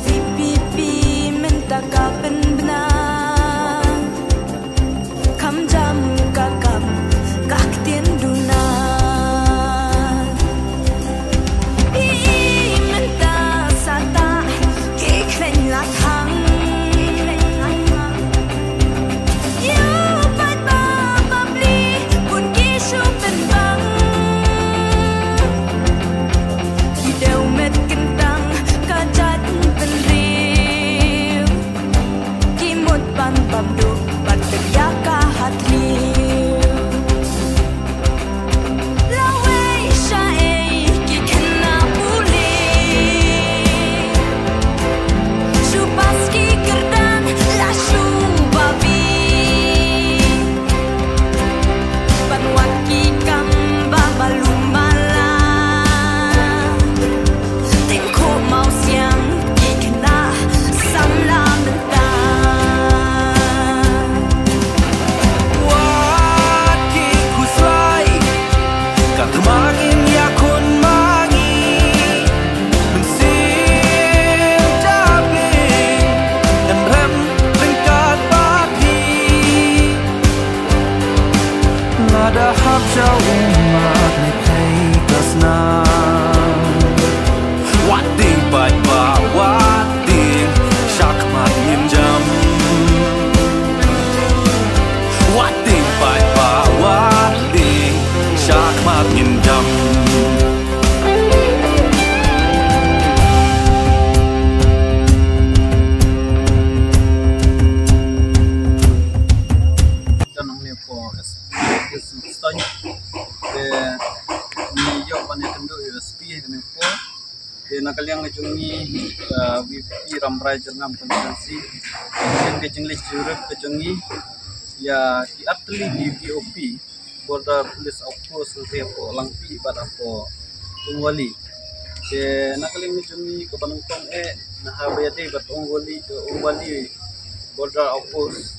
VPP minta kapan benar kam jam kakam kak tien duna I minta sata ke klen la thang you pat ba babli kun ki shu pen bang ki deu met kentang ka jat pen riu ki mut ban bam du ban ya ka hat liu la wei sha ei ki kena puli shu paski kerdan la shu babi ban waki kam ba balumala tình khổ màu xiang ki kena sam la menta What ki kusai kat mangin ya kun mangi mensim jabing dan rem ringkat pagi ngada hap jauh umat ni kai kasna What ding bai ba what ding syak mat yin jam What ding bai ba what ding syak mat yin jam dan ang lepo stoi de ni yo panen kendo USP kene po de nakaliang ngejungi VP Ramrai Jernam konstitusi yang kejenglis juruk kejungi ya di atli di BOP border police outpost lepo langpi pada po tungwali de nakaliang ngejungi ke Banungtong nah habade bat ungwali ke ungwali border outpost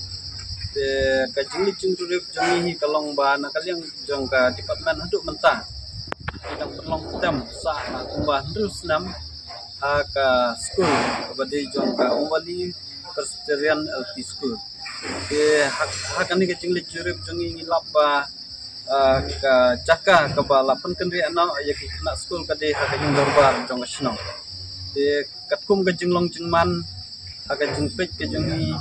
kajili cungturip jangi kalong ba nakaliang jong ka department haduk mentah kita perlong tem sa kumbah terus nam ka school kabadi jong ka umbali Presbyterian LP school hak ani kajili curip jangi ngilap ba ka jaka ka ba lapan kendri ana ya kena school kade hak jong dorbar jong sno katkum ka jinglong jingman hak jingpet ka jangi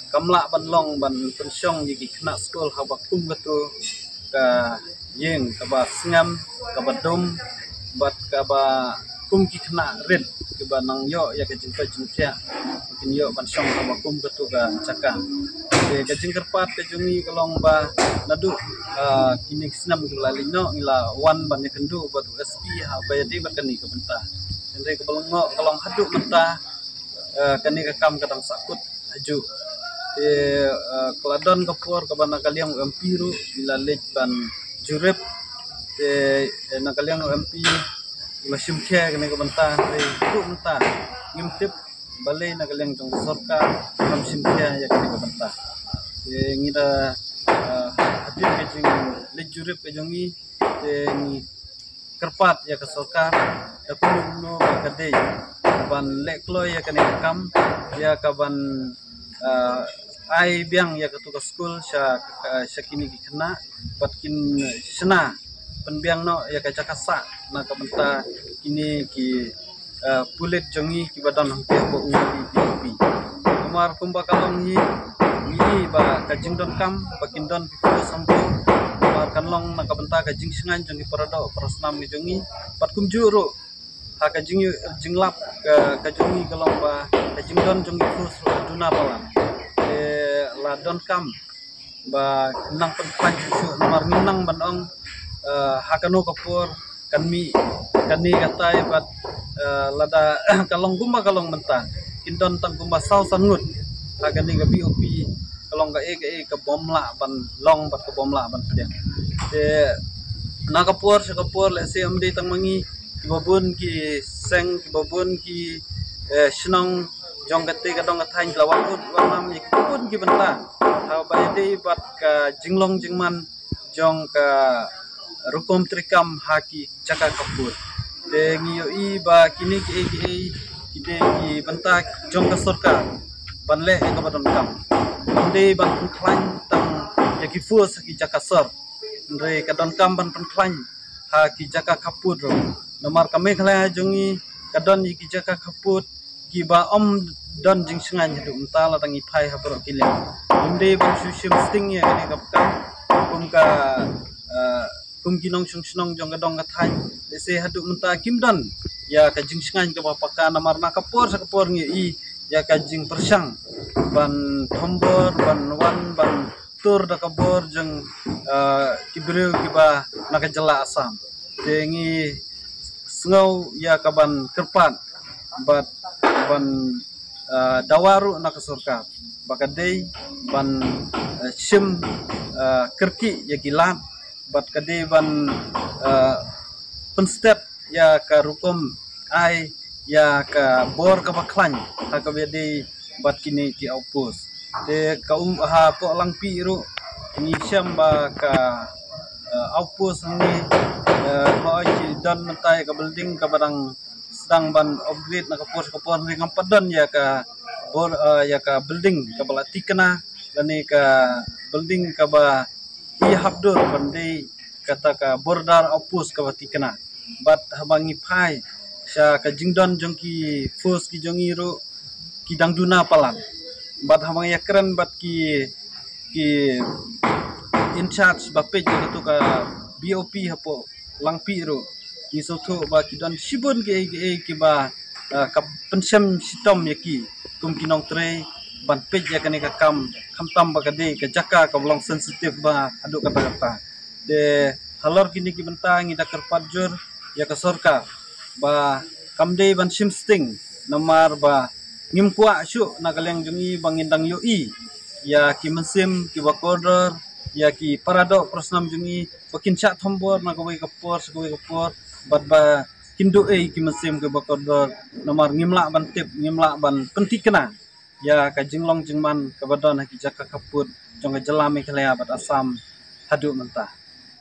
kamla banlong ban pensyong yiki kena school habakum gatu ka yeng kaba singam kaba dom bat kaba kum ki kena red kaba nang yo ya ka jingpa jingpya mungkin yo pensyong habakum gatu ka caka ka jingkerpat ka jungi kalong ba nadu kini sinam gelalino ila wan ban kendu bat USP ha bayadi bat kani ka benta endre ka balongo kalong haduk menta kani ka kam kadang sakut aju keladon kapur kabana kaliang empiru dilalej ban jurep nakaliang empi masim khe kene kabanta itu mentah ngimtip balai nakaliang jong sorka masim khe ya kene kabanta ngira hadir kejing lej jurep kejongi ni kerpat ya ke sorka dakulung no bakade ban leklo ya kene kam ya kaban ai biang ya ketua school sya kini kena patkin sena penbiang no ya kaca kasa na kabenta kini ki pulit jongi ki badan hangke ko ungli BOP kumar kumba kalong hi ba kajing don kam bakin don before sampo kumar kanlong na kabenta kajing singan jongi parado parasnam ni jongi patkum juru ha kajing jinglap kajongi kalong ba kajing don jongi fus duna palam ladon kam ba nang penpan su nomor nang banong hakano kapur kami kani katai bat lada kalong gumba kalong mentah indon tang gumba sau sangut hakani ga BOP kalong ga ke bomla ban long bat ke bomla ban dia na kapur le CMD tang mangi kibabun ki seng kibabun ki senong jong kate kadong katain lawan wanam ikun ki benta ha bayade bat ka jinglong jingman jong ka rukom trikam haki jaka kapur de ngiyo i ba kini ki ide ki bentak jong ka sorkar ban le ka badon kam ande ban klan tang ya ki fus ki jakasar re ka don kam ban klan ha ki jaka kaput ro nomar kami khala jongi ka don ki jaka kaput ki ba don jing sengan hidup entala tangi pai ha pro ki le ande ban sushim sting ya ka kam kum kinong sunong jong gadong gathai dese hadu menta kimdan ya ka jing sengan ka bapaka namar na kapor sa kapor ngi i ya ka jing persang ban thombor ban wan ban tur da kabor jeng kibreu kiba naka jela asam dengi sngau ya ka ban kerpat bat ban dawaru naka surka bakadei ban sim kerki ya gilan bat kade ban penstep ya ka rukum ai ya ka bor ka baklan ha ka bede bat kini ki opus de ka ha po lang pi ru ni syam ba ka opus ni ho ji don mentai ka building ka barang sedang ban upgrade na ka por ringam padan ya ka bor ya ka building ka balati kena lani ka building ka ba i habdur bandi kata ka bordar opus ka bati kena bat habangi pai sya ka jingdon jongki fus ki jongi ro ki dangduna palan bat habangi yakran bat ki in charge bape tu ka BOP hapo langpi ro ki soto ba ki don sibun ki ba ka pensem sitom yaki kum kinong tre ban pej ya kani ka kam tam ba kade ka jaka ka belong sensitif ba aduk kata-kata de halor kini ki bentang ida kerpajur ya ka sorkar ba kamde ban simsting namar ba ngimkwa syu na kaleng jungi bangindang yo i ya ki mensim ki bakodor ya ki parado prosnam jungi bakin chat thombor na kawai kapor bat ba kindu ki mensim ki bakodor namar ngimla ban tip ngimla ban pentikna ya ka jinglong jingman ka badon ki jaka kaput jong jelami khalaya bat asam hadu mentah